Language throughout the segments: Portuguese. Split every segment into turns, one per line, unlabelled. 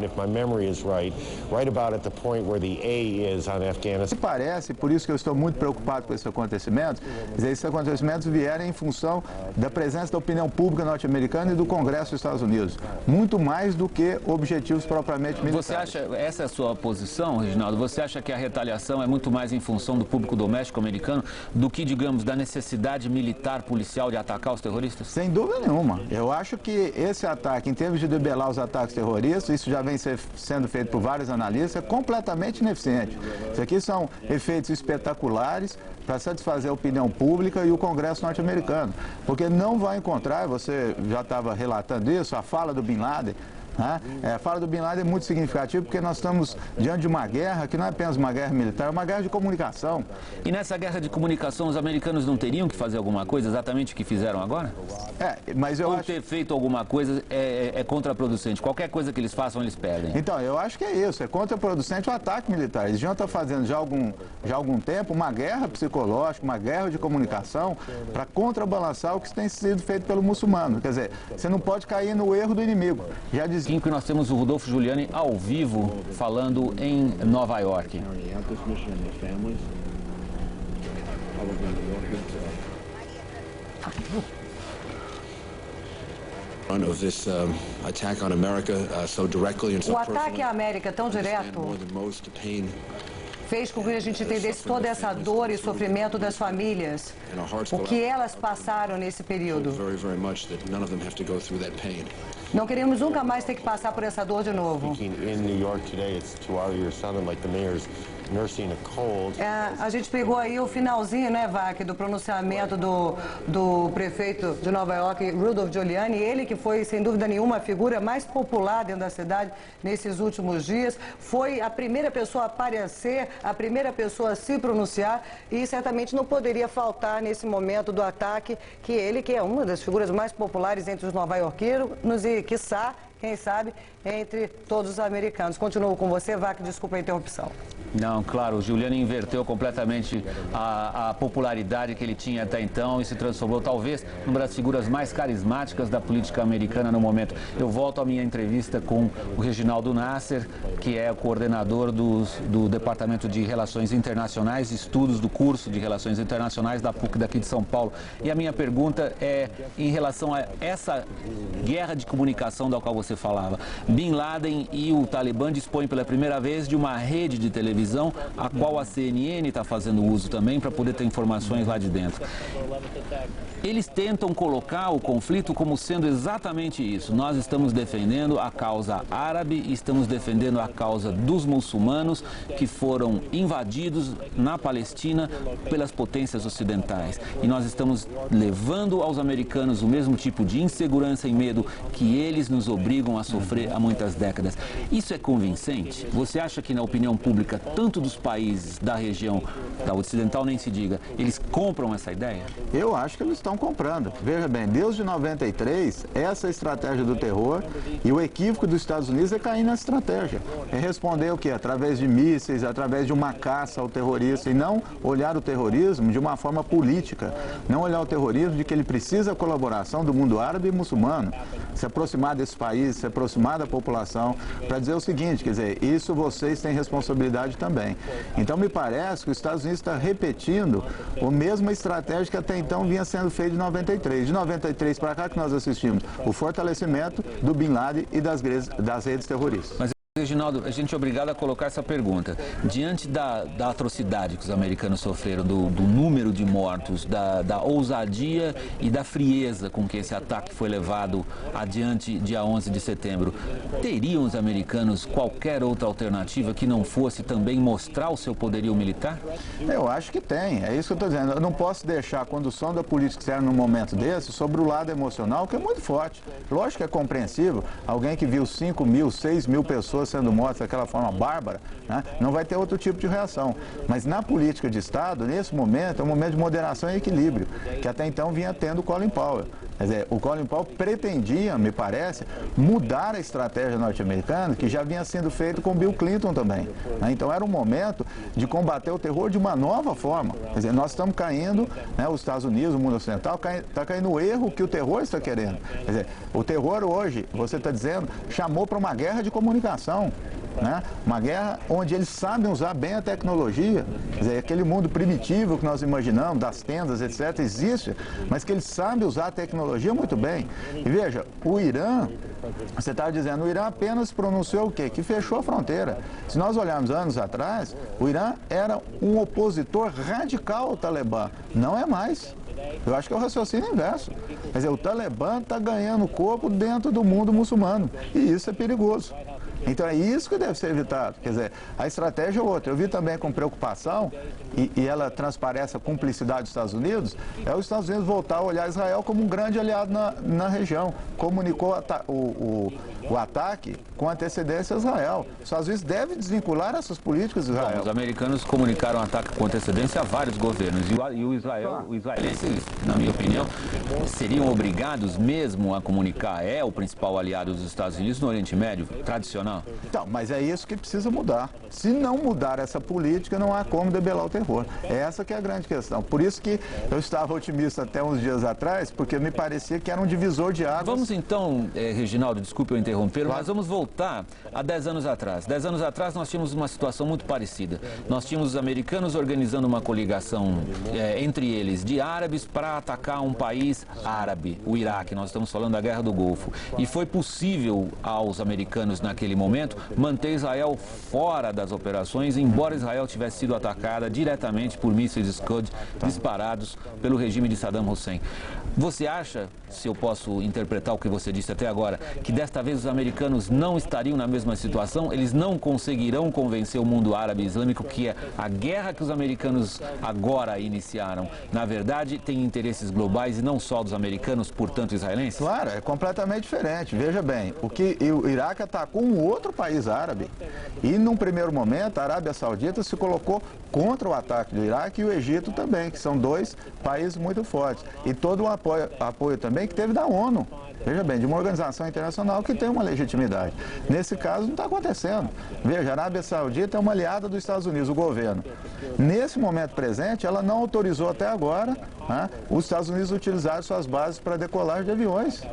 If my memory is right about at the point where the A is on Afghanistan.
Parece, por isso que eu estou muito preocupado com esses acontecimentos, esses acontecimentos vierem em função da presença da opinião pública norte-americana e do Congresso dos Estados Unidos, muito mais do que objetivos propriamente militares.
Você acha, essa é a sua posição, Reginaldo? Você acha que a retaliação é muito mais em função do público doméstico americano do que, digamos, da necessidade militar, policial de atacar os terroristas?
Sem dúvida nenhuma. Eu acho que esse ataque, em termos de debelar os ataques terroristas, isso já vem sendo feito por vários analistas, é completamente ineficiente. Isso aqui são efeitos espetaculares para satisfazer a opinião pública e o Congresso norte-americano, porque não vai encontrar, você já estava relatando isso, a fala do Bin Laden. A fala do Bin Laden é muito significativa porque nós estamos diante de uma guerra que não é apenas uma guerra militar, é uma guerra de comunicação.
E nessa guerra de comunicação os americanos não teriam que fazer alguma coisa, exatamente o que fizeram agora?
Mas eu
Ou
acho...
ter feito alguma coisa é contraproducente? Qualquer coisa que eles façam, eles perdem.
Então, eu acho que é isso, é contraproducente o ataque militar. Eles já estão fazendo já há algum tempo uma guerra psicológica, uma guerra de comunicação para contrabalançar o que tem sido feito pelo muçulmano. Quer dizer, você não pode cair no erro do inimigo. Já dizia...
Que nós temos o Rodolfo Giuliani ao vivo falando em Nova York.
O ataque à América tão direto fez com que a gente entendesse toda essa dor e sofrimento das famílias, o que elas passaram nesse período. Não queremos nunca mais ter que passar por essa dor de novo. A gente pegou aí o finalzinho, né, Vac, do pronunciamento do prefeito de Nova York, Rudolph Giuliani, ele que foi, sem dúvida nenhuma, a figura mais popular dentro da cidade nesses últimos dias, foi a primeira pessoa a aparecer, a primeira pessoa a se pronunciar e certamente não poderia faltar nesse momento do ataque que ele, que é uma das figuras mais populares entre os nova-iorquinos e, quiçá, quem sabe, entre todos os americanos. Continuo com você, Vac, desculpa a interrupção.
Não, claro, o Giuliani inverteu completamente a popularidade que ele tinha até então e se transformou, talvez, numa das figuras mais carismáticas da política americana no momento. Eu volto à minha entrevista com o Reginaldo Nasser, que é o coordenador do Departamento de Relações Internacionais, estudos do curso de Relações Internacionais da PUC daqui de São Paulo. E a minha pergunta é em relação a essa guerra de comunicação da qual você falava. Bin Laden e o Talibã dispõem pela primeira vez de uma rede de televisão, a qual a CNN está fazendo uso também para poder ter informações lá de dentro. Eles tentam colocar o conflito como sendo exatamente isso. Nós estamos defendendo a causa árabe e estamos defendendo a causa dos muçulmanos que foram invadidos na Palestina pelas potências ocidentais. E nós estamos levando aos americanos o mesmo tipo de insegurança e medo que eles nos obrigam a sofrer há muitas décadas. Isso é convincente? Você acha que na opinião pública, tanto dos países da região, da ocidental nem se diga, eles compram essa ideia?
Eu acho que eles estão comprando. Veja bem, desde 93, essa estratégia do terror e o equívoco dos Estados Unidos é cair nessa estratégia. É responder o quê? Através de mísseis, através de uma caça ao terrorista e não olhar o terrorismo de uma forma política. Não olhar o terrorismo de que ele precisa da colaboração do mundo árabe e muçulmano. Se aproximar desse país, se aproximar da população, para dizer o seguinte, quer dizer, isso vocês têm responsabilidade também. Então me parece que os Estados Unidos está repetindo a mesma estratégia que até então vinha sendo feita de 93. De 93 para cá que nós assistimos o fortalecimento do Bin Laden e das redes terroristas.
Mas, Reginaldo, a gente é obrigado a colocar essa pergunta. Diante da atrocidade que os americanos sofreram, do número de mortos, da ousadia e da frieza com que esse ataque foi levado adiante dia 11 de setembro, teriam os americanos qualquer outra alternativa que não fosse também mostrar o seu poderio militar?
Eu acho que tem, é isso que eu estou dizendo. Eu não posso deixar a condução da política externa num momento desse sobre o lado emocional, que é muito forte. Lógico que é compreensível, alguém que viu 5 mil, 6 mil pessoas sendo mortas daquela forma bárbara, né, não vai ter outro tipo de reação. Mas na política de Estado, nesse momento, é um momento de moderação e equilíbrio, que até então vinha tendo Colin Powell. Quer dizer, o Colin Powell pretendia, me parece, mudar a estratégia norte-americana, que já vinha sendo feito com Bill Clinton também. Né? Então era um momento de combater o terror de uma nova forma. Quer dizer, nós estamos caindo, né, os Estados Unidos, o mundo ocidental, está caindo no erro que o terror está querendo. Quer dizer, o terror hoje, você está dizendo, chamou para uma guerra de comunicação. Né? Uma guerra onde eles sabem usar bem a tecnologia. Quer dizer, aquele mundo primitivo que nós imaginamos, das tendas, etc., existe, mas que eles sabem usar a tecnologia muito bem. E veja, o Irã, você está dizendo, o Irã apenas pronunciou o quê? Que fechou a fronteira. Se nós olharmos anos atrás, o Irã era um opositor radical ao Talibã. Não é mais. Eu acho que é o raciocínio inverso. Quer dizer, o Talibã está ganhando corpo dentro do mundo muçulmano. E isso é perigoso. Então é isso que deve ser evitado. Quer dizer, a estratégia é outra. Eu vi também com preocupação, e ela transparece a cumplicidade dos Estados Unidos, é os Estados Unidos voltar a olhar Israel como um grande aliado na região. Comunicou o ataque com antecedência a Israel. Os Estados Unidos devem desvincular essas políticas de Israel.
Bom, os americanos comunicaram o ataque com antecedência a vários governos. E os israelenses, na minha opinião, seriam obrigados mesmo a comunicar. É o principal aliado dos Estados Unidos no Oriente Médio, tradicional.
Então, mas é isso que precisa mudar. Se não mudar essa política, não há como debelar o terror. Essa que é a grande questão. Por isso que eu estava otimista até uns dias atrás, porque me parecia que era um divisor de águas.
Vamos então, Reginaldo, desculpe eu interromper, mas vamos voltar a 10 anos atrás. 10 anos atrás nós tínhamos uma situação muito parecida. Nós tínhamos os americanos organizando uma coligação entre eles de árabes para atacar um país árabe, o Iraque. Nós estamos falando da Guerra do Golfo. E foi possível aos americanos naquele momento manter Israel fora das operações, embora Israel tivesse sido atacada diretamente por mísseis Scud disparados pelo regime de Saddam Hussein. Você acha, se eu posso interpretar o que você disse até agora, que desta vez os americanos não estariam na mesma situação? Eles não conseguirão convencer o mundo árabe e islâmico que a guerra que os americanos agora iniciaram, na verdade, tem interesses globais e não só dos americanos, portanto, israelenses?
Claro, é completamente diferente. Veja bem, o Iraque atacou um outro país árabe e, num primeiro momento, a Arábia Saudita se colocou contra o ataque do Iraque e o Egito também, que são dois países muito fortes. E todo o apoio também que teve da ONU. Veja bem, de uma organização internacional que tem uma legitimidade. Nesse caso, não está acontecendo. Veja, a Arábia Saudita é uma aliada dos Estados Unidos, o governo. Nesse momento presente, ela não autorizou até agora, né, os Estados Unidos utilizarem suas bases para decolagem de aviões.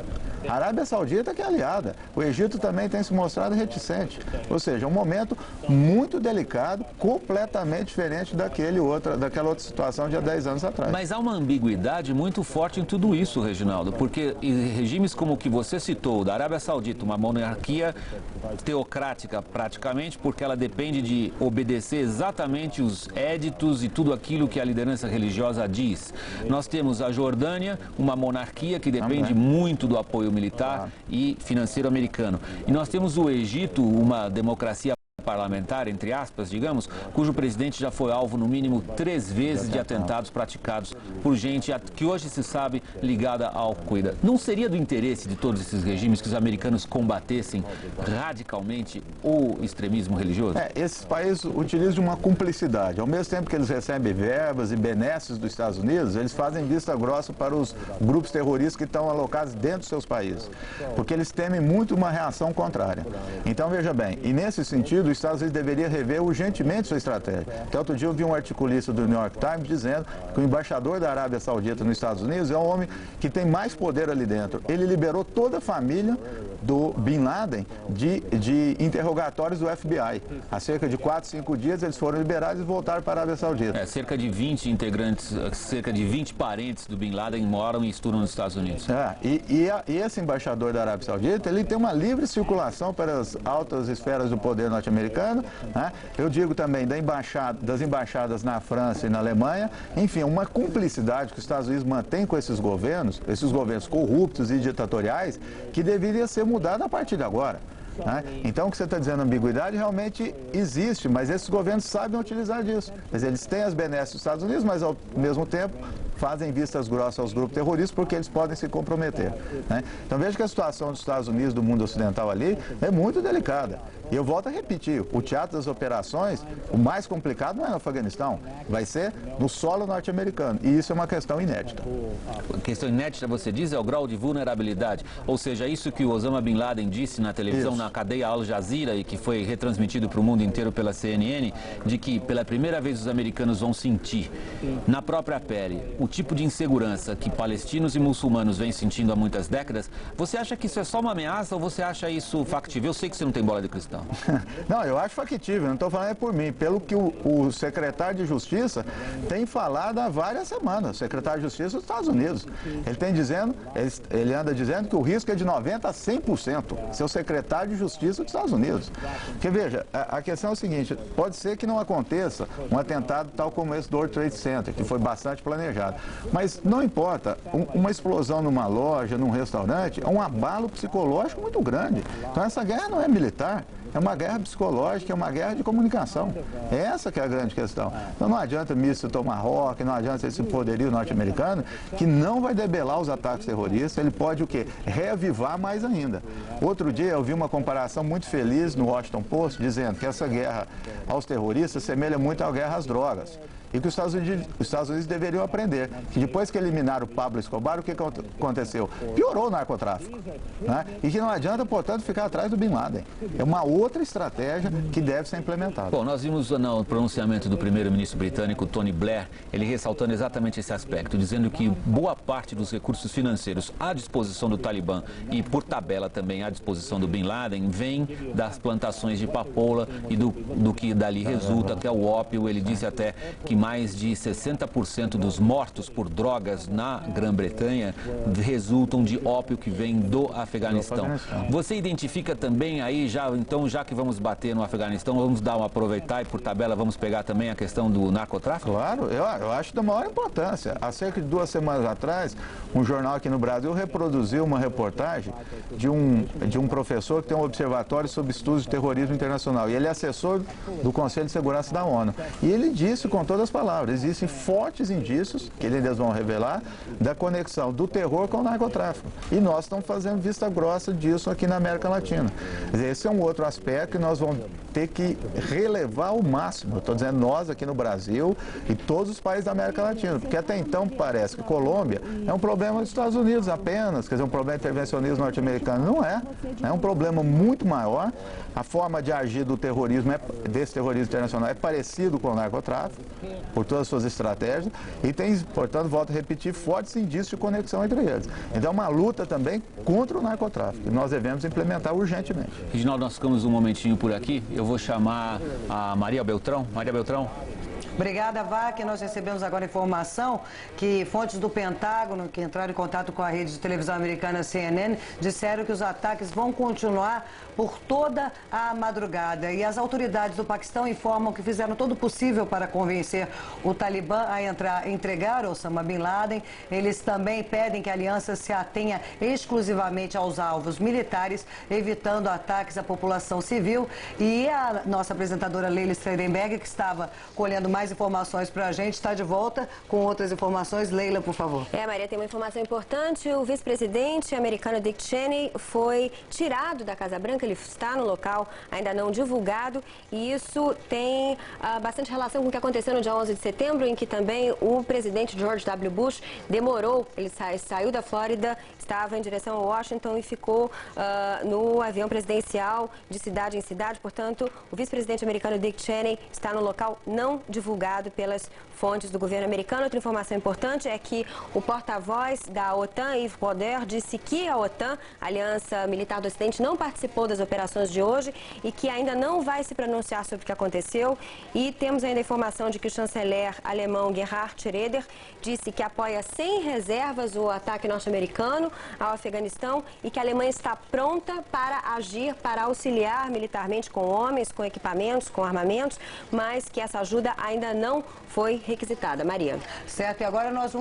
A Arábia Saudita que é aliada. O Egito também tem se mostrado reticente. Ou seja, um momento muito delicado, completamente diferente daquela outra situação de há 10 anos atrás.
Mas há uma ambiguidade muito forte em tudo isso, Reginaldo, porque regimes como o que você citou, da Arábia Saudita, uma monarquia teocrática praticamente, porque ela depende de obedecer exatamente os éditos e tudo aquilo que a liderança religiosa diz. Nós temos a Jordânia, uma monarquia que depende muito do apoio militar e financeiro americano. E nós temos o Egito, uma democracia parlamentar, entre aspas, digamos, cujo presidente já foi alvo, no mínimo, 3 vezes de atentados praticados por gente que hoje se sabe ligada à Al-Qaeda. Não seria do interesse de todos esses regimes que os americanos combatessem radicalmente o extremismo religioso?
Esses países utilizam uma cumplicidade. Ao mesmo tempo que eles recebem verbas e benesses dos Estados Unidos, eles fazem vista grossa para os grupos terroristas que estão alocados dentro dos seus países, porque eles temem muito uma reação contrária. Então, veja bem, e nesse sentido, os Estados Unidos deveriam rever urgentemente sua estratégia. Até outro dia eu vi um articulista do New York Times dizendo que o embaixador da Arábia Saudita nos Estados Unidos é um homem que tem mais poder ali dentro. Ele liberou toda a família do Bin Laden de interrogatórios do FBI. Há cerca de 4, 5 dias eles foram liberados e voltaram para a Arábia Saudita.
Cerca de 20 integrantes, cerca de 20 parentes do Bin Laden moram e estudam nos Estados Unidos.
E esse embaixador da Arábia Saudita, ele tem uma livre circulação para as altas esferas do poder norte-americano. Né? Eu digo também das embaixadas na França e na Alemanha, enfim, uma cumplicidade que os Estados Unidos mantêm com esses governos corruptos e ditatoriais, que deveria ser mudada a partir de agora. Né? Então, o que você está dizendo, ambiguidade, realmente existe, mas esses governos sabem utilizar disso. Quer dizer, eles têm as benesses dos Estados Unidos, mas ao mesmo tempo fazem vistas grossas aos grupos terroristas porque eles podem se comprometer. Né? Então, veja que a situação dos Estados Unidos, do mundo ocidental ali, é muito delicada. E eu volto a repetir, o teatro das operações, o mais complicado não é no Afeganistão, vai ser no solo norte-americano. E isso é uma questão inédita.
A questão inédita, você diz, é o grau de vulnerabilidade. Ou seja, isso que o Osama Bin Laden disse na televisão,
Isso.
na cadeia Al Jazeera, e que foi retransmitido para o mundo inteiro pela CNN, de que pela primeira vez os americanos vão sentir na própria pele o tipo de insegurança que palestinos e muçulmanos vêm sentindo há muitas décadas. Você acha que isso é só uma ameaça ou você acha isso factível? Eu sei que você não tem bola de cristal.
Não, eu acho factível, não estou falando é por mim. Pelo que o secretário de Justiça tem falado há várias semanas, o secretário de Justiça dos Estados Unidos. Ele anda dizendo que o risco é de 90% a 100%. Seu secretário de Justiça dos Estados Unidos. Porque veja, a questão é o seguinte, pode ser que não aconteça um atentado tal como esse do World Trade Center, que foi bastante planejado. Mas não importa, uma explosão numa loja, num restaurante, é um abalo psicológico muito grande. Então essa guerra não é militar. É uma guerra psicológica, é uma guerra de comunicação. É essa que é a grande questão. Então não adianta míssil Tomahawk, não adianta esse poderio norte-americano, que não vai debelar os ataques terroristas, ele pode o quê? Reavivar mais ainda. Outro dia eu vi uma comparação muito feliz no Washington Post, dizendo que essa guerra aos terroristas semelha muito à guerra às drogas. E que os Estados Unidos deveriam aprender que depois que eliminaram o Pablo Escobar, o que aconteceu? Piorou o narcotráfico. Né? E que não adianta, portanto, ficar atrás do Bin Laden. É uma outra estratégia que deve ser implementada.
Bom, nós vimos no pronunciamento do primeiro-ministro britânico, Tony Blair, ele ressaltando exatamente esse aspecto, dizendo que boa parte dos recursos financeiros à disposição do Talibã e, por tabela, também à disposição do Bin Laden, vem das plantações de papoula e do que dali resulta, que é o ópio. Ele disse até que mais de 60% dos mortos por drogas na Grã-Bretanha resultam de ópio que vem do Afeganistão. Você identifica também aí, já que vamos bater no Afeganistão, vamos aproveitar e por tabela vamos pegar também a questão do narcotráfico?
Claro, eu acho da maior importância. Há cerca de 2 semanas atrás, um jornal aqui no Brasil reproduziu uma reportagem de um professor que tem um observatório sobre estudos de terrorismo internacional. E ele é assessor do Conselho de Segurança da ONU. E ele disse com todas as palavras, existem fortes indícios, que eles vão revelar, da conexão do terror com o narcotráfico. E nós estamos fazendo vista grossa disso aqui na América Latina. Esse é um outro aspecto que nós vamos ter que relevar ao máximo. Eu estou dizendo nós aqui no Brasil e todos os países da América Latina, porque até então parece que Colômbia é um problema dos Estados Unidos apenas, quer dizer, um problema de intervencionismo norte-americano. Não é. É um problema muito maior. A forma de agir do terrorismo, desse terrorismo internacional, é parecido com o narcotráfico, por todas as suas estratégias, e tem, portanto, volto a repetir, fortes indícios de conexão entre eles. Então, é uma luta também contra o narcotráfico, que nós devemos implementar urgentemente.
Reginaldo, nós ficamos um momentinho por aqui. Eu vou chamar a Maria Beltrão. Maria Beltrão.
Obrigada, Vac. Nós recebemos agora informação que fontes do Pentágono, que entraram em contato com a rede de televisão americana CNN, disseram que os ataques vão continuar por toda a madrugada. E as autoridades do Paquistão informam que fizeram todo o possível para convencer o Talibã a entregar Osama Bin Laden. Eles também pedem que a aliança se atenha exclusivamente aos alvos militares, evitando ataques à população civil. E a nossa apresentadora Leila Streidenberg, que estava colhendo mais informações para a gente, está de volta com outras informações. Leila, por favor.
Maria, tem uma informação importante. O vice-presidente americano Dick Cheney foi tirado da Casa Branca. Ele está no local, ainda não divulgado. E isso tem bastante relação com o que aconteceu no dia 11 de setembro, em que também o presidente George W. Bush demorou. Ele saiu da Flórida, estava em direção a Washington e ficou no avião presidencial de cidade em cidade. Portanto, o vice-presidente americano Dick Cheney está no local não divulgado pelas fontes do governo americano. Outra informação importante é que o porta-voz da OTAN, Yves Roder, disse que a OTAN, a Aliança Militar do Ocidente, não participou das operações de hoje e que ainda não vai se pronunciar sobre o que aconteceu. E temos ainda a informação de que o chanceler alemão Gerhard Schröder disse que apoia sem reservas o ataque norte-americano ao Afeganistão e que a Alemanha está pronta para agir, para auxiliar militarmente com homens, com equipamentos, com armamentos, mas que essa ajuda ainda não foi requisitada. Maria.
Certo, e agora nós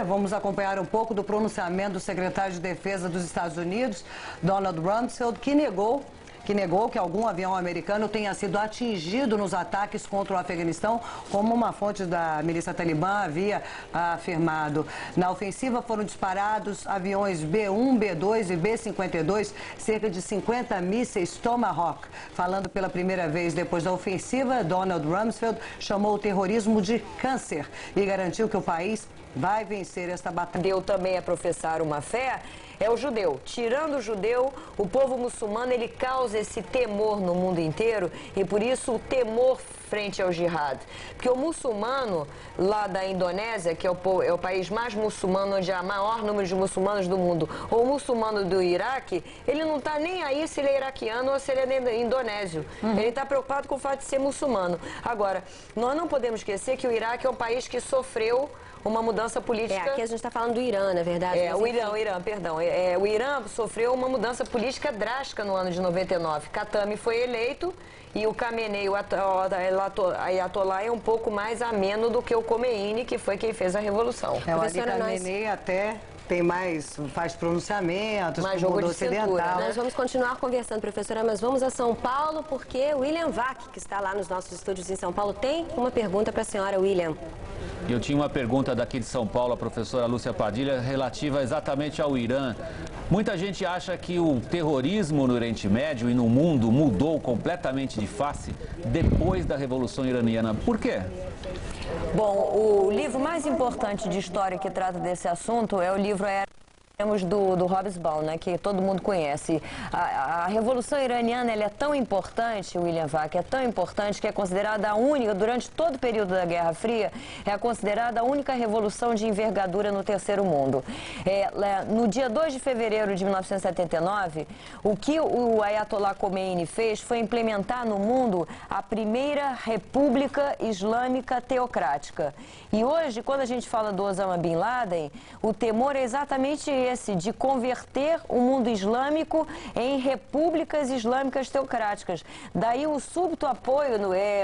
vamos acompanhar um pouco do pronunciamento do secretário de Defesa dos Estados Unidos, Donald Rumsfeld, que negou que negou que algum avião americano tenha sido atingido nos ataques contra o Afeganistão, como uma fonte da milícia talibã havia afirmado. Na ofensiva foram disparados aviões B-1, B-2 e B-52, cerca de 50 mísseis Tomahawk. Falando pela primeira vez depois da ofensiva, Donald Rumsfeld chamou o terrorismo de câncer e garantiu que o país vai vencer esta batalha.
Deu também a professar uma fé é o judeu. Tirando o judeu, o povo muçulmano, ele causa esse temor no mundo inteiro e por isso o temor frente ao jihad. Porque o muçulmano lá da Indonésia, que é o país mais muçulmano, onde há maior número de muçulmanos do mundo, ou o muçulmano do Iraque, ele não está nem aí se ele é iraquiano ou se ele é indonésio. Ele está preocupado com o fato de ser muçulmano. Agora, nós não podemos esquecer que o Iraque é um país que sofreu uma mudança política.
Aqui a gente está falando do Irã, na verdade.
O Irã, perdão. O Irã sofreu uma mudança política drástica no ano de 99. Khatami foi eleito e o Khamenei, o Ayatollah, é um pouco mais ameno do que o Khomeini, que foi quem fez a revolução.
O Ali Khamenei até tem faz pronunciamentos,
mais jogo de cintura, né?
Nós vamos continuar conversando, professora, mas vamos a São Paulo, porque o William Vac, que está lá nos nossos estúdios em São Paulo, tem uma pergunta para a senhora, William.
Eu tinha uma pergunta daqui de São Paulo, a professora Lúcia Padilha, relativa exatamente ao Irã. Muita gente acha que o terrorismo no Oriente Médio e no mundo mudou completamente de face depois da Revolução Iraniana. Por quê?
Bom, o livro mais importante de história que trata desse assunto é o livro do Hobsbawm, né, que todo mundo conhece. A Revolução Iraniana, ela é tão importante, William Vac, é tão importante que é considerada a única, durante todo o período da Guerra Fria, é considerada a única revolução de envergadura no Terceiro Mundo. No dia 2 de fevereiro de 1979, o que o Ayatollah Khomeini fez foi implementar no mundo a primeira República Islâmica Teocrática. E hoje, quando a gente fala do Osama Bin Laden, o temor é exatamente esse, de converter o mundo islâmico em repúblicas islâmicas teocráticas. Daí o súbito apoio,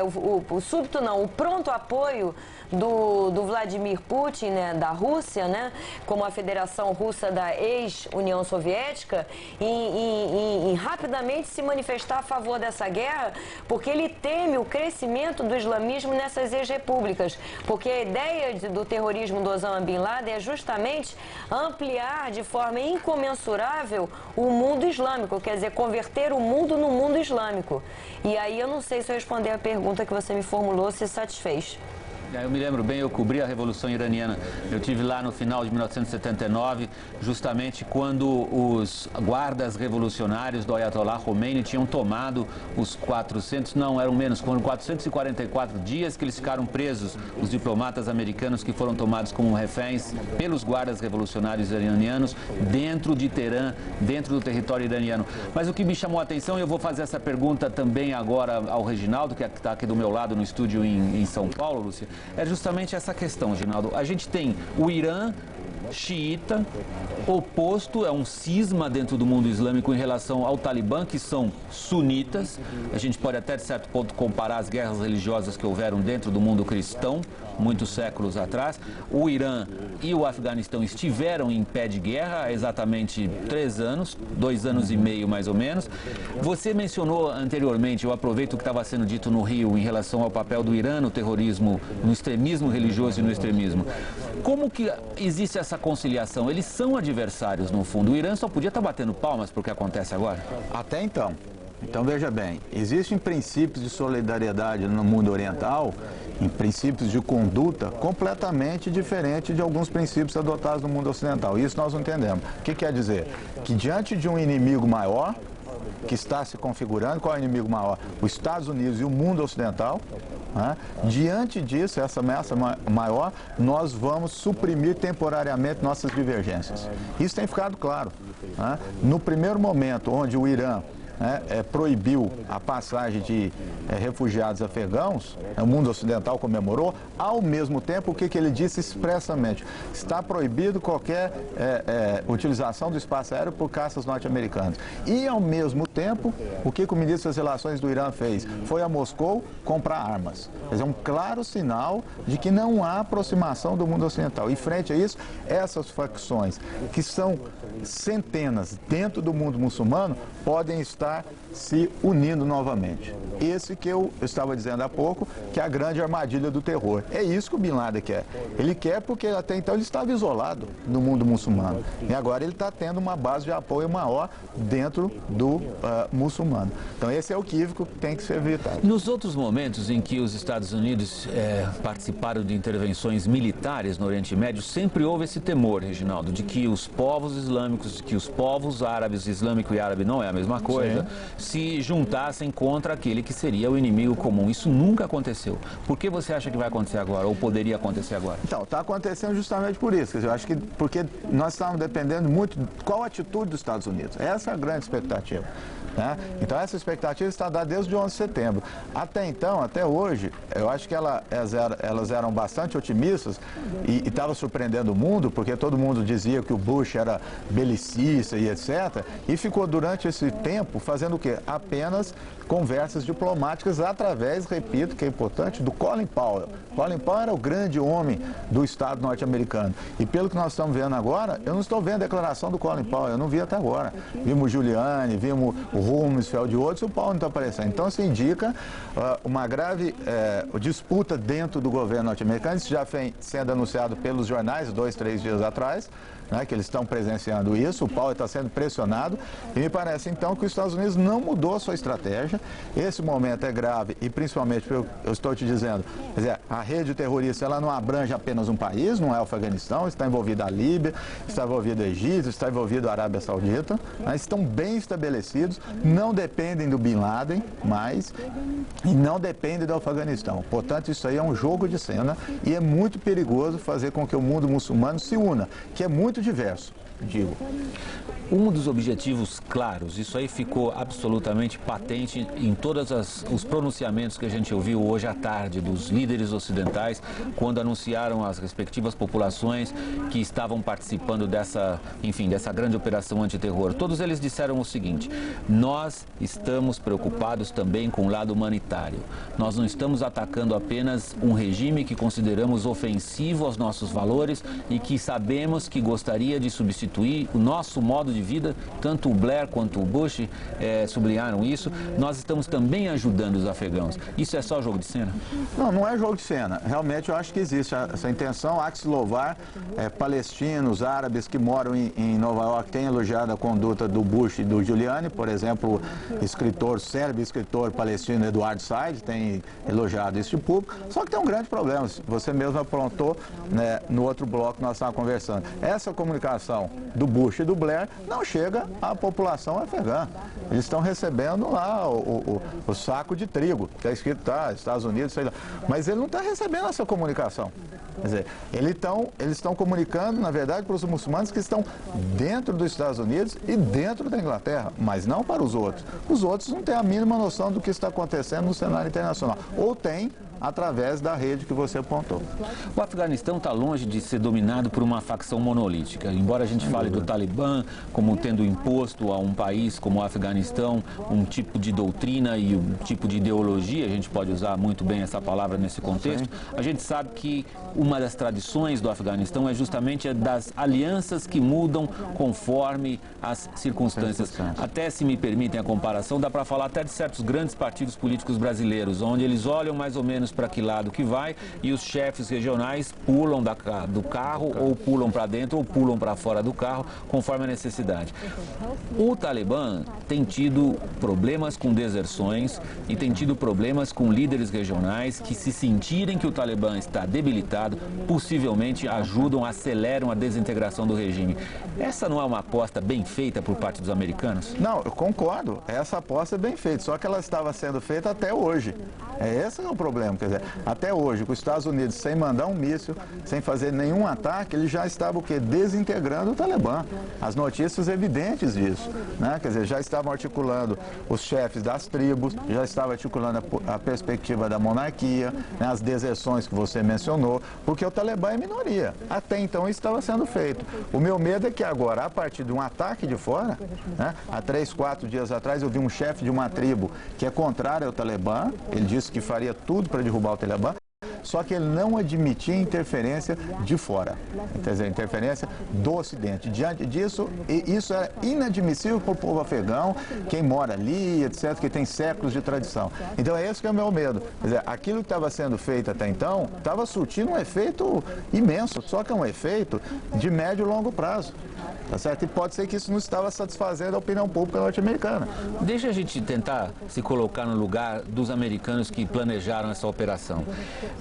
o pronto apoio do Vladimir Putin, né, da Rússia, né, como a Federação Russa da ex-União Soviética, em rapidamente se manifestar a favor dessa guerra, porque ele teme o crescimento do islamismo nessas ex-repúblicas. Porque a ideia do terrorismo do Osama Bin Laden é justamente ampliar de forma incomensurável o mundo islâmico, quer dizer, converter o mundo no mundo islâmico. E aí eu não sei se eu responder a pergunta que você me formulou, se satisfez.
Eu me lembro bem, eu cobri a Revolução Iraniana. Eu estive lá no final de 1979, justamente quando os guardas revolucionários do Ayatollah Khomeini tinham tomado os 444 dias que eles ficaram presos, os diplomatas americanos que foram tomados como reféns pelos guardas revolucionários iranianos dentro de Teherã, dentro do território iraniano. Mas o que me chamou a atenção, e eu vou fazer essa pergunta também agora ao Reginaldo, que está aqui do meu lado no estúdio em São Paulo, Lúcia, é justamente essa questão, Reginaldo. A gente tem o Irã xiita, oposto, é um cisma dentro do mundo islâmico em relação ao Talibã, que são sunitas. A gente pode até, de certo ponto, comparar as guerras religiosas que houveram dentro do mundo cristão, muitos séculos atrás. O Irã e o Afeganistão estiveram em pé de guerra há exatamente 3 anos, 2 anos e meio mais ou menos. Você mencionou anteriormente, eu aproveito o que estava sendo dito no Rio em relação ao papel do Irã no terrorismo, no extremismo religioso e no extremismo. Como que existe essa conciliação? Eles são adversários, no fundo. O Irã só podia estar batendo palmas para o que acontece agora?
Até então. Então, veja bem, existem princípios de solidariedade no mundo oriental, em princípios de conduta completamente diferentes de alguns princípios adotados no mundo ocidental. Isso nós não entendemos. O que quer dizer? Que diante de um inimigo maior, que está se configurando, qual é o inimigo maior? Os Estados Unidos e o mundo ocidental. Né? Diante disso, essa ameaça maior, nós vamos suprimir temporariamente nossas divergências. Isso tem ficado claro. Né? No primeiro momento, onde o Irã proibiu a passagem de refugiados afegãos, o mundo ocidental comemorou, ao mesmo tempo, o que ele disse expressamente? Está proibido qualquer utilização do espaço aéreo por caças norte-americanos. E, ao mesmo tempo, o que o ministro das Relações do Irã fez? Foi a Moscou comprar armas. Quer dizer, um claro sinal de que não há aproximação do mundo ocidental. E, frente a isso, essas facções, que são centenas dentro do mundo muçulmano, podem estar se unindo novamente. Esse que eu estava dizendo há pouco, que é a grande armadilha do terror. É isso que o Bin Laden quer. Ele quer porque até então ele estava isolado no mundo muçulmano. E agora ele está tendo uma base de apoio maior dentro do muçulmano. Então esse é o equívoco que tem que ser evitado.
Nos outros momentos em que os Estados Unidos participaram de intervenções militares no Oriente Médio, sempre houve esse temor, Reginaldo, de que os povos islâmicos, que os povos árabes, islâmico e árabe não é a mesma coisa, se juntassem contra aquele que seria o inimigo comum. Isso nunca aconteceu. Por que você acha que vai acontecer agora, ou poderia acontecer agora?
Então, está acontecendo justamente por isso. Quer dizer, eu acho que porque nós estamos dependendo muito de qual a atitude dos Estados Unidos. Essa é a grande expectativa. Né? Então, essa expectativa está dada desde o 11 de setembro. Até então, até hoje, eu acho que elas eram bastante otimistas e estava surpreendendo o mundo, porque todo mundo dizia que o Bush era belicista e etc. E ficou durante esse tempo fazendo o quê? Apenas conversas diplomáticas através, repito, que é importante, do Colin Powell. Colin Powell era o grande homem do Estado norte-americano. E pelo que nós estamos vendo agora, eu não estou vendo a declaração do Colin Powell, eu não vi até agora. Vimos o Giuliani, vimos o Rumsfeld e outros, e o Powell não está aparecendo. Então, isso indica uma grave disputa dentro do governo norte-americano. Isso já vem sendo anunciado pelos jornais 2, 3 dias atrás. Né, que eles estão presenciando isso, o Powell está sendo pressionado e me parece então que os Estados Unidos não mudou a sua estratégia. Esse momento é grave e principalmente, eu estou te dizendo, quer dizer, a rede terrorista ela não abrange apenas um país, não é o Afeganistão, está envolvida a Líbia, está envolvido o Egito, está envolvido a Arábia Saudita, né, estão bem estabelecidos, não dependem do Bin Laden mais e não dependem do Afeganistão. Portanto, isso aí é um jogo de cena e é muito perigoso fazer com que o mundo muçulmano se una, que é muito diverso, digo.
Um dos objetivos claros, isso aí ficou absolutamente patente em todos os pronunciamentos que a gente ouviu hoje à tarde dos líderes ocidentais, quando anunciaram as respectivas populações que estavam participando dessa grande operação antiterror. Todos eles disseram o seguinte: nós estamos preocupados também com o lado humanitário. Nós não estamos atacando apenas um regime que consideramos ofensivo aos nossos valores e que sabemos que gostaria de substituir o nosso modo de vida. Tanto o Blair quanto o Bush sublinharam isso. Nós estamos também ajudando os afegãos. Isso é só jogo de cena?
Não, não é jogo de cena. Realmente eu acho que existe essa intenção. Há que se louvar palestinos, árabes que moram em Nova York têm elogiado a conduta do Bush e do Giuliani. Por exemplo, o célebre escritor palestino Edward Said tem elogiado isso de público. Só que tem um grande problema. Você mesmo apontou, né, no outro bloco que nós estávamos conversando. Essa comunicação do Bush e do Blair não chega à população afegã. Eles estão recebendo lá o saco de trigo, que é escrito, Estados Unidos, sei lá. Mas ele não está recebendo essa comunicação. Quer dizer, eles estão comunicando, na verdade, para os muçulmanos que estão dentro dos Estados Unidos e dentro da Inglaterra, mas não para os outros. Os outros não têm a mínima noção do que está acontecendo no cenário internacional. Ou tem, através da rede que você apontou.
O Afeganistão está longe de ser dominado por uma facção monolítica. Embora a gente fale do Talibã como tendo imposto a um país como o Afeganistão um tipo de doutrina e um tipo de ideologia, a gente pode usar muito bem essa palavra nesse contexto, a gente sabe que uma das tradições do Afeganistão é justamente a das alianças que mudam conforme as circunstâncias. Até, se me permitem a comparação, dá para falar até de certos grandes partidos políticos brasileiros, onde eles olham mais ou menos para que lado que vai e os chefes regionais pulam do carro ou pulam para dentro ou pulam para fora do carro, conforme a necessidade. O Talibã tem tido problemas com deserções e tem tido problemas com líderes regionais que, se sentirem que o Talibã está debilitado, possivelmente ajudam, aceleram a desintegração do regime. Essa não é uma aposta bem feita por parte dos americanos?
Não, eu concordo. Essa aposta é bem feita, só que ela estava sendo feita até hoje. Esse é o problema. Quer dizer, até hoje, com os Estados Unidos, sem mandar um míssil, sem fazer nenhum ataque, ele já estava o quê? Desintegrando o Talibã. As notícias evidentes disso, né? Quer dizer, já estavam articulando os chefes das tribos, já estava articulando a perspectiva da monarquia, né? As deserções que você mencionou, porque o Talibã é minoria. Até então isso estava sendo feito. O meu medo é que agora, a partir de um ataque de fora, né? Há 3, 4 dias atrás eu vi um chefe de uma tribo que é contrário ao Talibã, ele disse que faria tudo para derrubar o Talibã. só que ele não admitia interferência de fora, quer dizer, interferência do Ocidente. Diante disso, isso é inadmissível para o povo afegão, quem mora ali, etc., que tem séculos de tradição. Então é esse que é o meu medo. Quer dizer, aquilo que estava sendo feito até então estava surtindo um efeito imenso, só que é um efeito de médio e longo prazo. Tá certo? E pode ser que isso não estava satisfazendo a opinião pública norte-americana.
Deixa a gente tentar se colocar no lugar dos americanos que planejaram essa operação.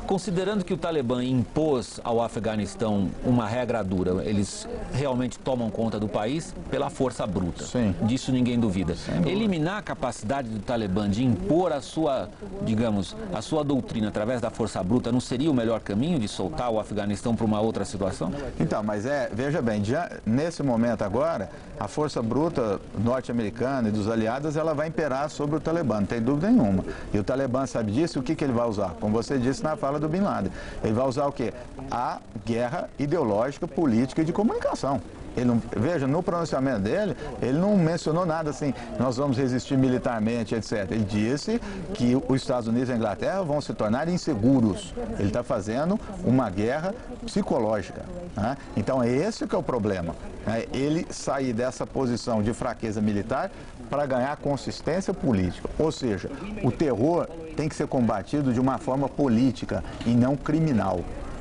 Considerando que o Talibã impôs ao Afeganistão uma regra dura, eles realmente tomam conta do país pela força bruta.
Sim.
Disso ninguém duvida. Eliminar a capacidade do Talibã de impor a sua, digamos, a sua doutrina através da força bruta não seria o melhor caminho de soltar o Afeganistão para uma outra situação?
Então, mas veja bem, nesse momento agora, a força bruta norte-americana e dos aliados, ela vai imperar sobre o Talibã, não tem dúvida nenhuma. E o Talibã sabe disso, o que ele vai usar? Como você disse na fala do Bin Laden, ele vai usar o quê? A guerra ideológica, política e de comunicação. Ele não, veja, no pronunciamento dele, ele não mencionou nada assim, nós vamos resistir militarmente, etc. Ele disse que os Estados Unidos e a Inglaterra vão se tornar inseguros. Ele está fazendo uma guerra psicológica. Né? Então, é esse que é o problema. Né? Ele sair dessa posição de fraqueza militar para ganhar consistência política. Ou seja, o terror tem que ser combatido de uma forma política e não criminal.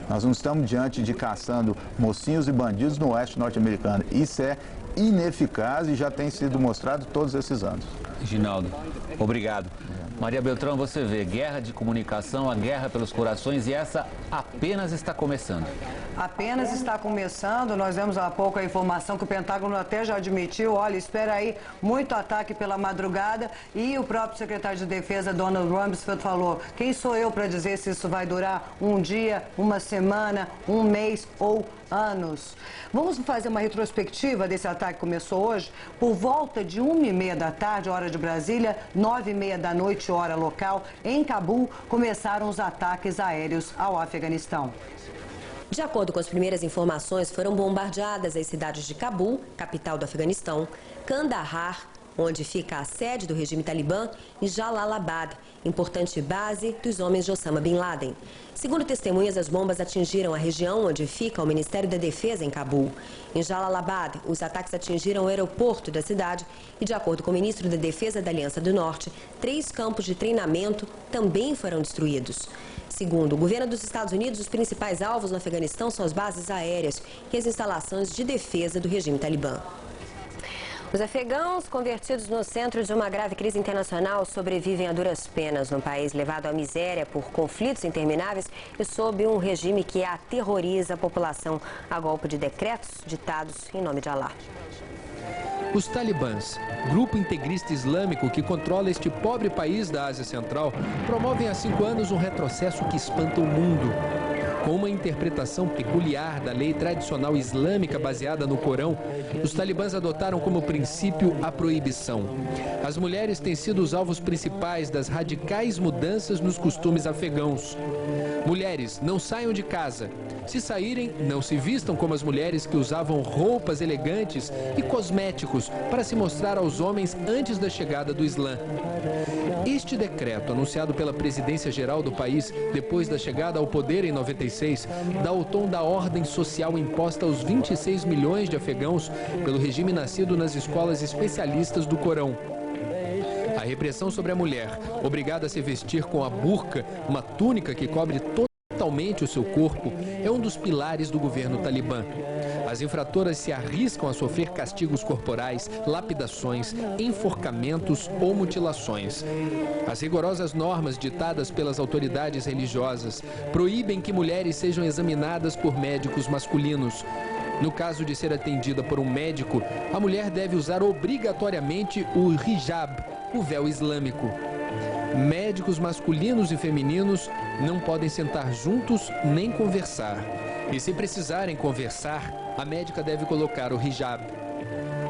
Nós não estamos diante de caçando mocinhos e bandidos no oeste norte-americano. Isso é ineficaz e já tem sido mostrado todos esses anos.
Ginaldo, obrigado. Maria Beltrão, você vê, guerra de comunicação, a guerra pelos corações, e essa apenas está começando.
Apenas está começando. Nós vemos há pouco a informação que o Pentágono até já admitiu, olha, espera aí muito ataque pela madrugada, e o próprio secretário de Defesa, Donald Rumsfeld, falou, quem sou eu para dizer se isso vai durar um dia, uma semana, um mês ou anos? Vamos fazer uma retrospectiva desse ataque que começou hoje. Por volta de 1h30 da tarde, hora de Brasília, 9h30 da noite, hora local, em Cabul, começaram os ataques aéreos ao Afeganistão.
De acordo com as primeiras informações, foram bombardeadas as cidades de Cabul, capital do Afeganistão, Kandahar, onde fica a sede do regime talibã, e Jalalabad, importante base dos homens de Osama Bin Laden. Segundo testemunhas, as bombas atingiram a região onde fica o Ministério da Defesa em Cabul. Em Jalalabad, os ataques atingiram o aeroporto da cidade e, de acordo com o ministro da Defesa da Aliança do Norte, 3 campos de treinamento também foram destruídos. Segundo o governo dos Estados Unidos, os principais alvos no Afeganistão são as bases aéreas e as instalações de defesa do regime talibã. Os afegãos, convertidos no centro de uma grave crise internacional, sobrevivem a duras penas no país levado à miséria por conflitos intermináveis e sob um regime que aterroriza a população a golpe de decretos ditados em nome de Alá.
Os talibãs, grupo integrista islâmico que controla este pobre país da Ásia Central, promovem há 5 anos um retrocesso que espanta o mundo. Com uma interpretação peculiar da lei tradicional islâmica baseada no Corão, os talibãs adotaram como princípio a proibição. As mulheres têm sido os alvos principais das radicais mudanças nos costumes afegãos. Mulheres, não saiam de casa. Se saírem, não se vistam como as mulheres que usavam roupas elegantes e cosméticos para se mostrar aos homens antes da chegada do Islã. Este decreto, anunciado pela presidência geral do país depois da chegada ao poder em 96, dá o tom da ordem social imposta aos 26 milhões de afegãos pelo regime nascido nas escolas especialistas do Corão. A repressão sobre a mulher, obrigada a se vestir com a burca, uma túnica que cobre totalmente o seu corpo, é um dos pilares do governo talibã. As infratoras se arriscam a sofrer castigos corporais, lapidações, enforcamentos ou mutilações. As rigorosas normas ditadas pelas autoridades religiosas proíbem que mulheres sejam examinadas por médicos masculinos. No caso de ser atendida por um médico, a mulher deve usar obrigatoriamente o hijab, o véu islâmico. Médicos masculinos e femininos não podem sentar juntos nem conversar. E se precisarem conversar, a médica deve colocar o hijab.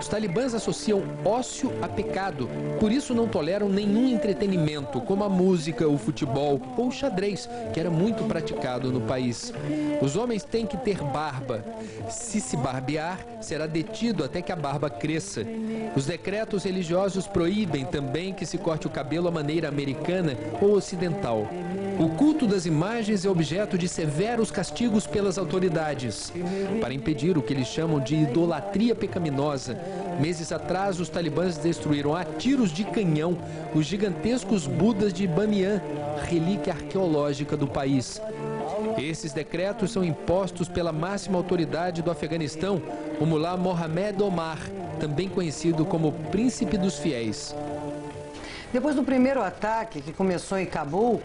Os talibãs associam ócio a pecado, por isso não toleram nenhum entretenimento, como a música, o futebol ou o xadrez, que era muito praticado no país. Os homens têm que ter barba. Se barbear, será detido até que a barba cresça. Os decretos religiosos proíbem também que se corte o cabelo à maneira americana ou ocidental. O culto das imagens é objeto de severos castigos pelas autoridades, para impedir o que eles chamam de idolatria pecaminosa. Meses atrás, os talibãs destruíram a tiros de canhão os gigantescos Budas de Bamiyan, relíquia arqueológica do país. Esses decretos são impostos pela máxima autoridade do Afeganistão, o Mullah Mohammed Omar, também conhecido como Príncipe dos Fiéis.
Depois do primeiro ataque, que começou em Cabul,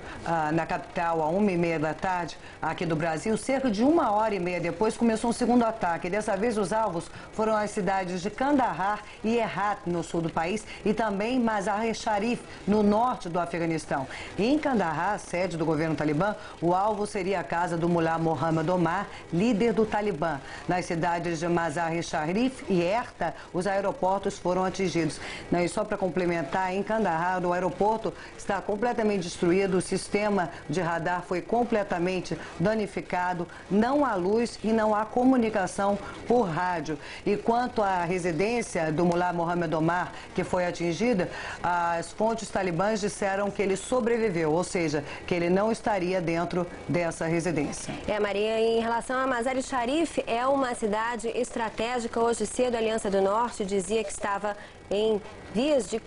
na capital, à 1h30 da tarde, aqui do Brasil, cerca de 1h30 depois começou um segundo ataque. Dessa vez, os alvos foram as cidades de Kandahar e Herat, no sul do país, e também Mazar-e-Sharif, no norte do Afeganistão. Em Kandahar, sede do governo talibã, o alvo seria a casa do Mullah Mohammed Omar, líder do Talibã. Nas cidades de Mazar-e-Sharif e Erta, os aeroportos foram atingidos. E só para complementar, em Kandahar, o aeroporto está completamente destruído, o sistema de radar foi completamente danificado, não há luz e não há comunicação por rádio. E quanto à residência do Mullah Mohammed Omar, que foi atingida, as fontes talibãs disseram que ele sobreviveu, ou seja, que ele não estaria dentro dessa residência.
Maria, em relação a Mazar-e-Sharif, é uma cidade estratégica. Hoje cedo, a Aliança do Norte dizia que estava em vias de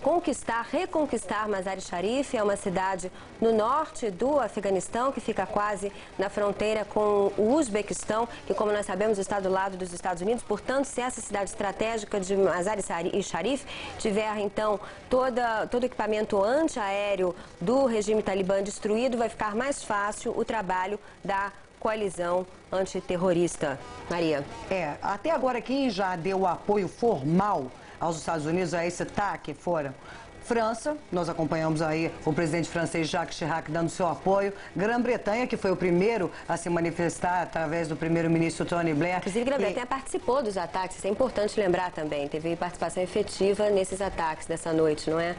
reconquistar Mazar-e-Sharif. É uma cidade no norte do Afeganistão, que fica quase na fronteira com o Uzbequistão, que, como nós sabemos, está do lado dos Estados Unidos. Portanto, se essa cidade estratégica de Mazar-e-Sharif tiver, então, todo o equipamento antiaéreo do regime talibã destruído, vai ficar mais fácil o trabalho da coalizão antiterrorista. Maria.
Até agora, quem já deu apoio formal aos Estados Unidos a esse ataque foram França, nós acompanhamos aí o presidente francês Jacques Chirac dando seu apoio, Grã-Bretanha, que foi o primeiro a se manifestar através do primeiro-ministro Tony Blair.
Inclusive, Grã-Bretanha participou dos ataques, isso é importante lembrar também, teve participação efetiva nesses ataques dessa noite, não é?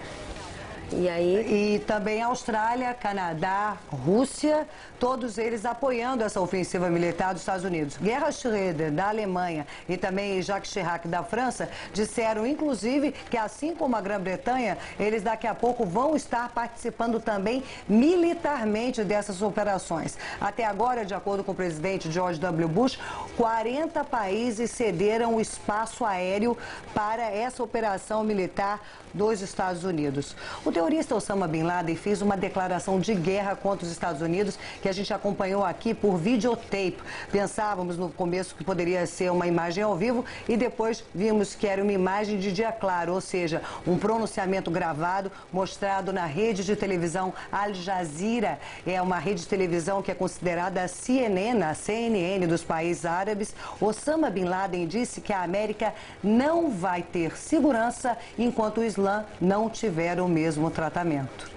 E
também Austrália, Canadá, Rússia, todos eles apoiando essa ofensiva militar dos Estados Unidos. Gerhard Schröder, da Alemanha, e também Jacques Chirac, da França, disseram, inclusive, que assim como a Grã-Bretanha, eles daqui a pouco vão estar participando também militarmente dessas operações. Até agora, de acordo com o presidente George W. Bush, 40 países cederam o espaço aéreo para essa operação militar dos Estados Unidos. O terrorista Osama Bin Laden fez uma declaração de guerra contra os Estados Unidos que a gente acompanhou aqui por videotape. Pensávamos no começo que poderia ser uma imagem ao vivo e depois vimos que era uma imagem de dia claro, ou seja, um pronunciamento gravado mostrado na rede de televisão Al Jazeera. É uma rede de televisão que é considerada a CNN dos países árabes. Osama Bin Laden disse que a América não vai ter segurança enquanto o Islã não tiver o mesmo tratamento.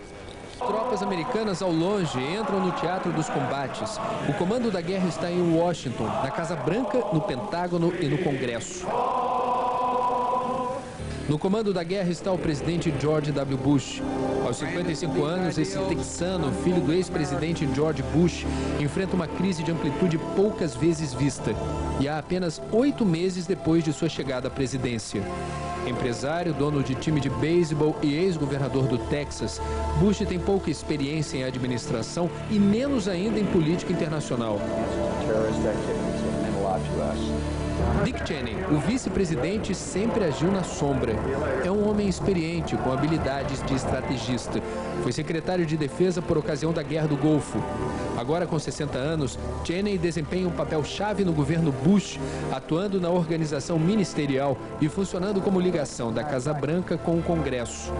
Tropas americanas ao longe entram no teatro dos combates. O comando da guerra está em Washington, na Casa Branca, no Pentágono e no Congresso. No comando da guerra está o presidente George W. Bush. Aos 55 anos, esse texano, filho do ex-presidente George Bush, enfrenta uma crise de amplitude poucas vezes vista. E há apenas 8 meses depois de sua chegada à presidência. Empresário, dono de time de beisebol e ex-governador do Texas, Bush tem pouca experiência em administração e menos ainda em política internacional. Dick Cheney, o vice-presidente, sempre agiu na sombra. É um homem experiente, com habilidades de estrategista. Foi secretário de defesa por ocasião da Guerra do Golfo. Agora, com 60 anos, Cheney desempenha um papel-chave no governo Bush, atuando na organização ministerial e funcionando como ligação da Casa Branca com o Congresso.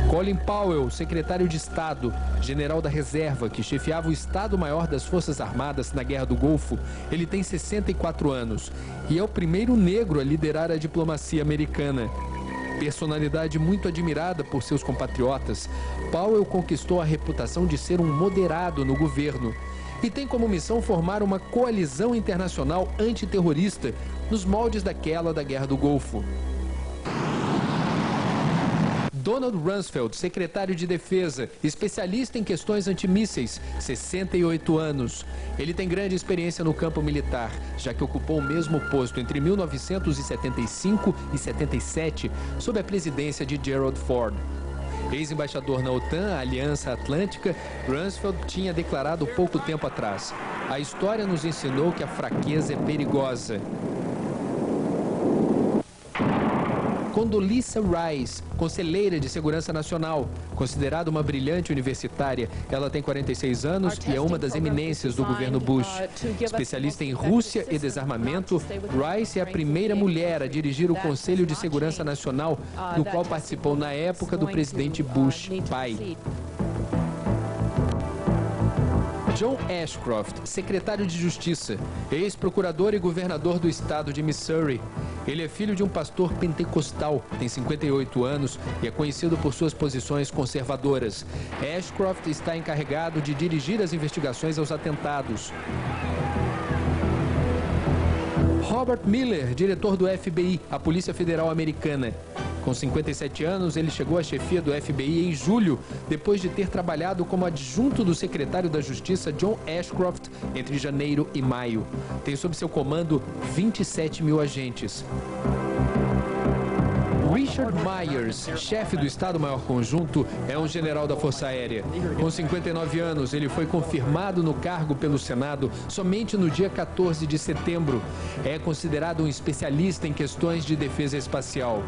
Colin Powell, secretário de Estado, general da reserva, que chefiava o Estado-Maior das Forças Armadas na Guerra do Golfo, ele tem 64 anos e é o primeiro negro a liderar a diplomacia americana. Personalidade muito admirada por seus compatriotas, Powell conquistou a reputação de ser um moderado no governo e tem como missão formar uma coalizão internacional antiterrorista nos moldes daquela da Guerra do Golfo. Donald Rumsfeld, secretário de Defesa, especialista em questões antimísseis, 68 anos. Ele tem grande experiência no campo militar, já que ocupou o mesmo posto entre 1975 e 77, sob a presidência de Gerald Ford. Ex-embaixador na OTAN, a Aliança Atlântica, Rumsfeld tinha declarado pouco tempo atrás: a história nos ensinou que a fraqueza é perigosa. Condoleezza Rice, conselheira de Segurança Nacional, considerada uma brilhante universitária. Ela tem 46 anos e é uma das eminências do governo Bush. Especialista em Rússia e desarmamento, Rice é a primeira mulher a dirigir o Conselho de Segurança Nacional, no qual participou na época do presidente Bush pai. John Ashcroft, secretário de Justiça, ex-procurador e governador do estado de Missouri. Ele é filho de um pastor pentecostal, tem 58 anos e é conhecido por suas posições conservadoras. Ashcroft está encarregado de dirigir as investigações aos atentados. Robert Mueller, diretor do FBI, a Polícia Federal Americana. Com 57 anos, ele chegou à chefia do FBI em julho, depois de ter trabalhado como adjunto do secretário da Justiça John Ashcroft entre janeiro e maio. Tem sob seu comando 27 mil agentes. Richard Myers, chefe do Estado-Maior Conjunto, é um general da Força Aérea. Com 59 anos, ele foi confirmado no cargo pelo Senado somente no dia 14 de setembro. É considerado um especialista em questões de defesa espacial.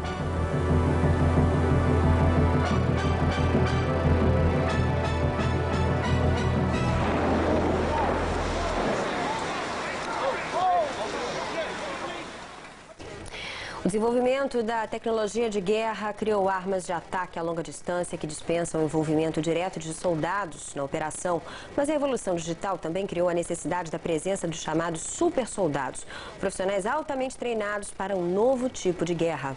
O desenvolvimento da tecnologia de guerra criou armas de ataque a longa distância que dispensam o envolvimento direto de soldados na operação. Mas a evolução digital também criou a necessidade da presença dos chamados super soldados, profissionais altamente treinados para um novo tipo de guerra.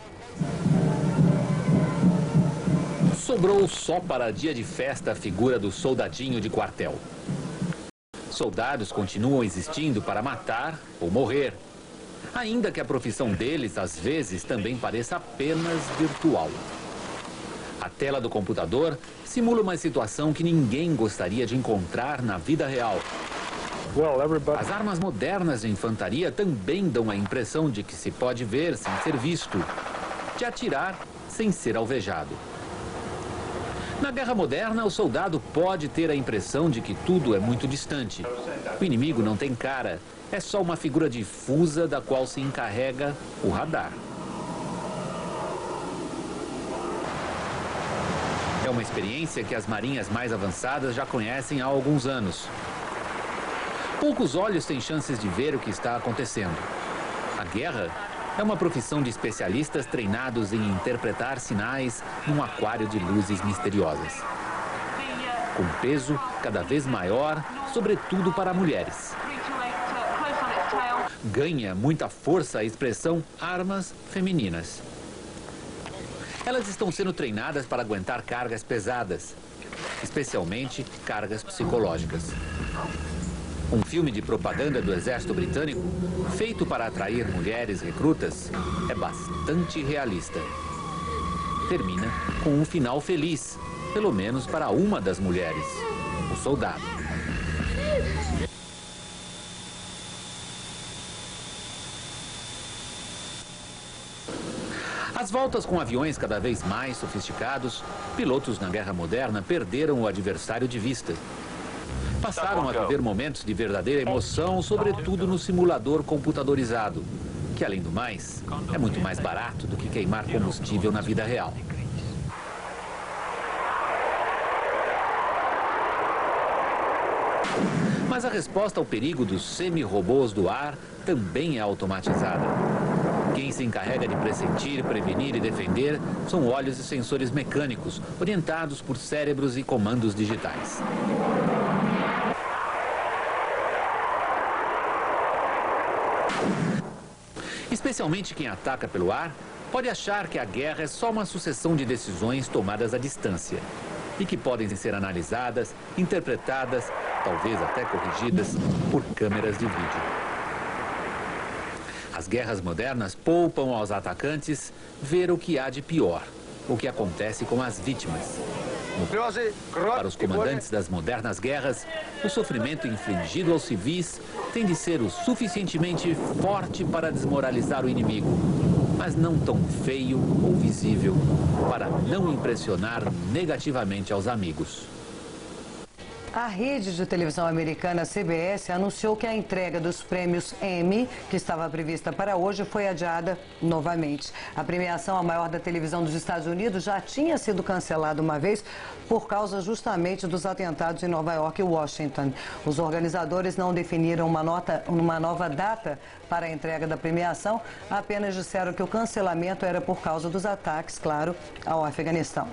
Sobrou só para dia de festa a figura do soldadinho de quartel. Soldados continuam existindo para matar ou morrer, ainda que a profissão deles, às vezes, também pareça apenas virtual. A tela do computador simula uma situação que ninguém gostaria de encontrar na vida real. As armas modernas de infantaria também dão a impressão de que se pode ver sem ser visto, de atirar sem ser alvejado. Na guerra moderna, o soldado pode ter a impressão de que tudo é muito distante. O inimigo não tem cara. É só uma figura difusa da qual se encarrega o radar. É uma experiência que as marinhas mais avançadas já conhecem há alguns anos. Poucos olhos têm chances de ver o que está acontecendo. A guerra é uma profissão de especialistas treinados em interpretar sinais num aquário de luzes misteriosas. Com peso cada vez maior, sobretudo para mulheres. Ganha muita força a expressão armas femininas. Elas estão sendo treinadas para aguentar cargas pesadas, especialmente cargas psicológicas. Um filme de propaganda do exército britânico, feito para atrair mulheres recrutas, é bastante realista. Termina com um final feliz, pelo menos para uma das mulheres, o soldado. Às voltas com aviões cada vez mais sofisticados, pilotos na guerra moderna perderam o adversário de vista. Passaram a viver momentos de verdadeira emoção, sobretudo no simulador computadorizado, que, além do mais, é muito mais barato do que queimar combustível na vida real. Mas a resposta ao perigo dos semi-robôs do ar também é automatizada. Quem se encarrega de pressentir, prevenir e defender são olhos e sensores mecânicos, orientados por cérebros e comandos digitais. Especialmente quem ataca pelo ar, pode achar que a guerra é só uma sucessão de decisões tomadas à distância e que podem ser analisadas, interpretadas, talvez até corrigidas por câmeras de vídeo. As guerras modernas poupam aos atacantes ver o que há de pior, o que acontece com as vítimas. Para os comandantes das modernas guerras, o sofrimento infligido aos civis tem de ser o suficientemente forte para desmoralizar o inimigo, mas não tão feio ou visível para não impressionar negativamente aos amigos.
A rede de televisão americana CBS anunciou que a entrega dos prêmios Emmy, que estava prevista para hoje, foi adiada novamente. A premiação, a maior da televisão dos Estados Unidos, já tinha sido cancelada uma vez por causa justamente dos atentados em Nova York e Washington. Os organizadores não definiram uma nova data para a entrega da premiação, apenas disseram que o cancelamento era por causa dos ataques, claro, ao Afeganistão.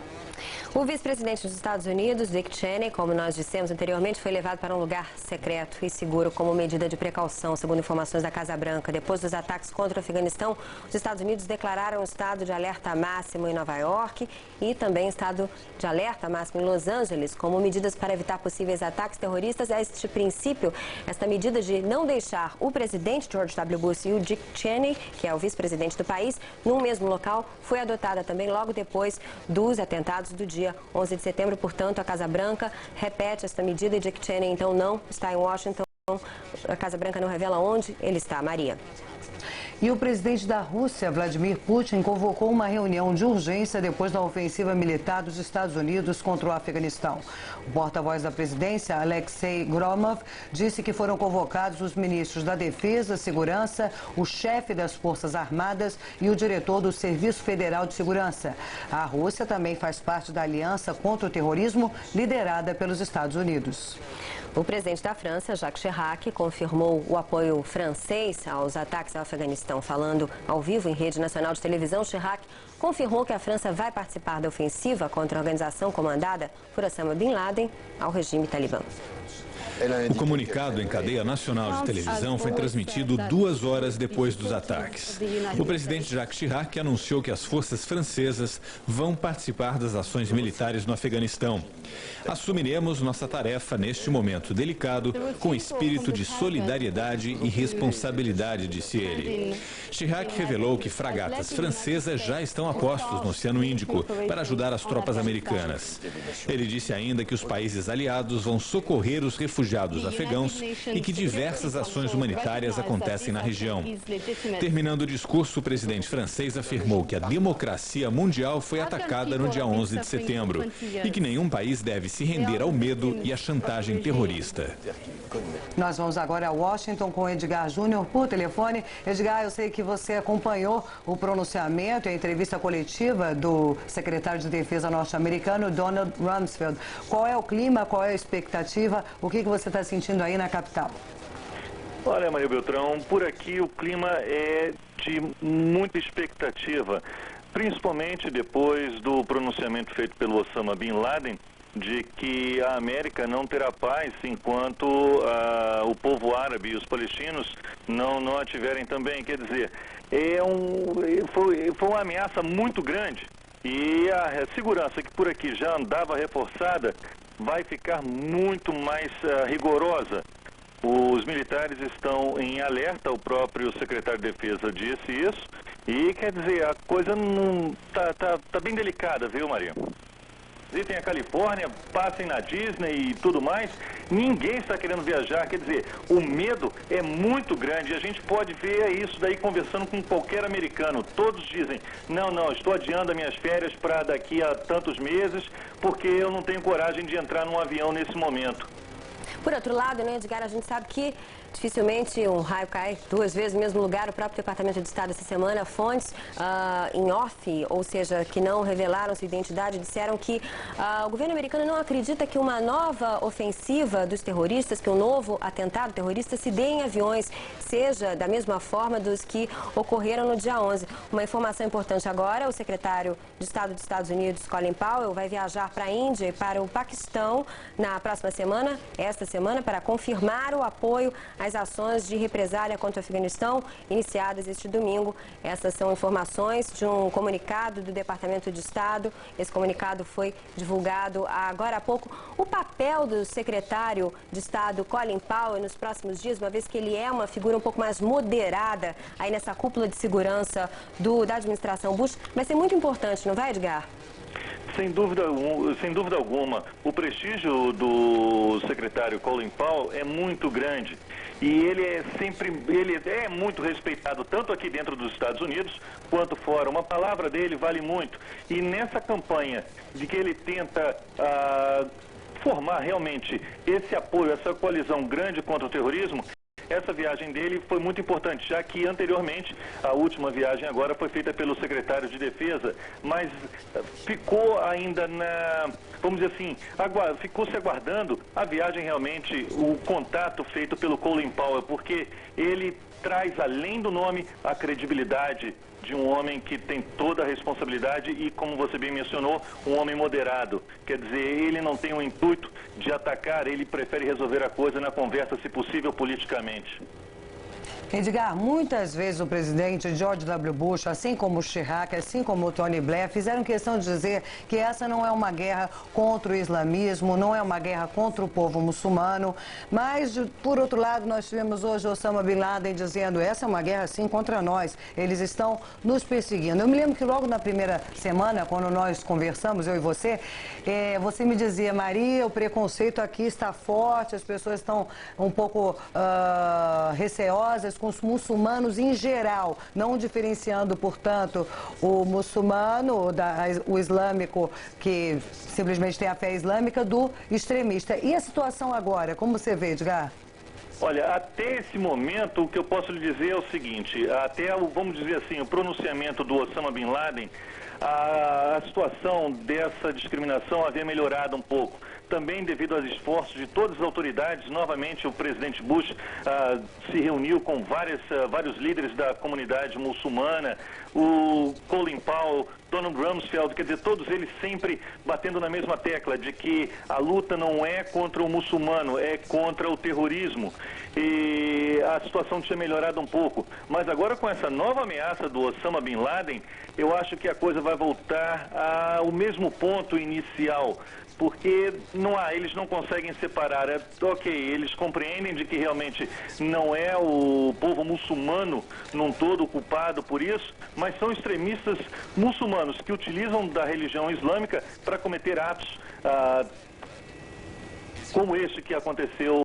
O vice-presidente dos Estados Unidos, Dick Cheney, como nós dissemos anteriormente, foi levado para um lugar secreto e seguro como medida de precaução, segundo informações da Casa Branca. Depois dos ataques contra o Afeganistão, os Estados Unidos declararam estado de alerta máximo em Nova York e também estado de alerta máximo em Los Angeles, como medidas para evitar possíveis ataques terroristas. Este princípio, esta medida de não deixar o presidente George W. Bush e o Dick Cheney, que é o vice-presidente do país, no mesmo local, foi adotada também logo depois dos atentados do dia 11 de setembro. Portanto, a Casa Branca repete esta medida e Dick Cheney, então, não está em Washington. A Casa Branca não revela onde ele está. Maria.
E o presidente da Rússia, Vladimir Putin, convocou uma reunião de urgência depois da ofensiva militar dos Estados Unidos contra o Afeganistão. O porta-voz da presidência, Alexei Gromov, disse que foram convocados os ministros da Defesa, Segurança, o chefe das Forças Armadas e o diretor do Serviço Federal de Segurança. A Rússia também faz parte da Aliança contra o Terrorismo, liderada pelos Estados Unidos.
O presidente da França, Jacques Chirac, confirmou o apoio francês aos ataques ao Afeganistão. Falando ao vivo em rede nacional de televisão, Chirac confirmou que a França vai participar da ofensiva contra a organização comandada por Osama Bin Laden ao regime talibã.
O comunicado em cadeia nacional de televisão foi transmitido 2 horas depois dos ataques. O presidente Jacques Chirac anunciou que as forças francesas vão participar das ações militares no Afeganistão. Assumiremos nossa tarefa neste momento delicado com espírito de solidariedade e responsabilidade, disse ele. Chirac revelou que fragatas francesas já estão a postos no Oceano Índico para ajudar as tropas americanas. Ele disse ainda que os países aliados vão socorrer os refugiados afegãos e que diversas ações humanitárias acontecem na região. Terminando o discurso, o presidente francês afirmou que a democracia mundial foi atacada no dia 11 de setembro e que nenhum país deve se render ao medo e à chantagem terrorista.
Nós vamos agora a Washington com Edgar Júnior por telefone. Edgar, eu sei que você acompanhou o pronunciamento e a entrevista coletiva do secretário de Defesa norte-americano, Donald Rumsfeld. Qual é o clima, qual é a expectativa, o que você está sentindo aí na capital?
Olha, Maria Beltrão, por aqui o clima é de muita expectativa, principalmente depois do pronunciamento feito pelo Osama Bin Laden, de que a América não terá paz enquanto o povo árabe e os palestinos não a tiverem também. Quer dizer, foi uma ameaça muito grande e a segurança que por aqui já andava reforçada vai ficar muito mais rigorosa. Os militares estão em alerta, o próprio secretário de Defesa disse isso, e quer dizer, a coisa não tá bem delicada, viu, Maria? Visitem a Califórnia, passem na Disney e tudo mais, ninguém está querendo viajar, quer dizer, o medo é muito grande, a gente pode ver isso daí conversando com qualquer americano, todos dizem, não, estou adiando as minhas férias para daqui a tantos meses, porque eu não tenho coragem de entrar num avião nesse momento.
Por outro lado, né, Edgar, a gente sabe que dificilmente um raio cai 2 vezes no mesmo lugar. O próprio Departamento de Estado essa semana, fontes em off, ou seja, que não revelaram sua identidade, disseram que o governo americano não acredita que uma nova ofensiva dos terroristas, que um novo atentado terrorista se dê em aviões, seja da mesma forma dos que ocorreram no dia 11. Uma informação importante agora, o secretário de Estado dos Estados Unidos, Colin Powell, vai viajar para a Índia e para o Paquistão na próxima semana, esta semana, para confirmar o apoio às ações de represália contra o Afeganistão iniciadas este domingo. Essas são informações de um comunicado do Departamento de Estado. Esse comunicado foi divulgado agora há pouco. O papel do secretário de Estado, Colin Powell, nos próximos dias, uma vez que ele é uma figura um pouco mais moderada aí nessa cúpula de segurança da administração Bush, vai ser muito importante, não vai, Edgar?
Sem dúvida alguma, o prestígio do secretário Colin Powell é muito grande e ele é muito respeitado tanto aqui dentro dos Estados Unidos quanto fora. Uma palavra dele vale muito e nessa campanha de que ele tenta formar realmente esse apoio, essa coalizão grande contra o terrorismo, essa viagem dele foi muito importante, já que anteriormente, a última viagem agora foi feita pelo secretário de Defesa, mas ficou ainda vamos dizer assim, ficou se aguardando a viagem realmente, o contato feito pelo Colin Powell, porque ele traz, além do nome, a credibilidade de um homem que tem toda a responsabilidade e, como você bem mencionou, um homem moderado. Quer dizer, ele não tem o intuito de atacar, ele prefere resolver a coisa na conversa, se possível, politicamente.
Edgar, muitas vezes o presidente George W. Bush, assim como o Chirac, assim como o Tony Blair, fizeram questão de dizer que essa não é uma guerra contra o islamismo, não é uma guerra contra o povo muçulmano, mas, por outro lado, nós tivemos hoje Osama Bin Laden dizendo essa é uma guerra, sim, contra nós, eles estão nos perseguindo. Eu me lembro que logo na primeira semana, quando nós conversamos, eu e você, você me dizia, Maria, o preconceito aqui está forte, as pessoas estão um pouco receosas com os muçulmanos em geral, não diferenciando, portanto, o muçulmano, o islâmico, que simplesmente tem a fé islâmica, do extremista. E a situação agora, como você vê, Edgar?
Olha, até esse momento, o que eu posso lhe dizer é o seguinte, até, vamos dizer assim, o pronunciamento do Osama Bin Laden, a situação dessa discriminação havia melhorado um pouco. Também devido aos esforços de todas as autoridades, novamente o presidente Bush se reuniu com vários líderes da comunidade muçulmana, o Colin Powell, Donald Rumsfeld, quer dizer, todos eles sempre batendo na mesma tecla de que a luta não é contra o muçulmano, é contra o terrorismo. E a situação tinha melhorado um pouco. Mas agora com essa nova ameaça do Osama Bin Laden, eu acho que a coisa vai voltar ao mesmo ponto inicial. Porque eles não conseguem separar. Ok, eles compreendem de que realmente não é o povo muçulmano num todo culpado por isso, mas são extremistas muçulmanos que utilizam da religião islâmica para cometer atos como este que aconteceu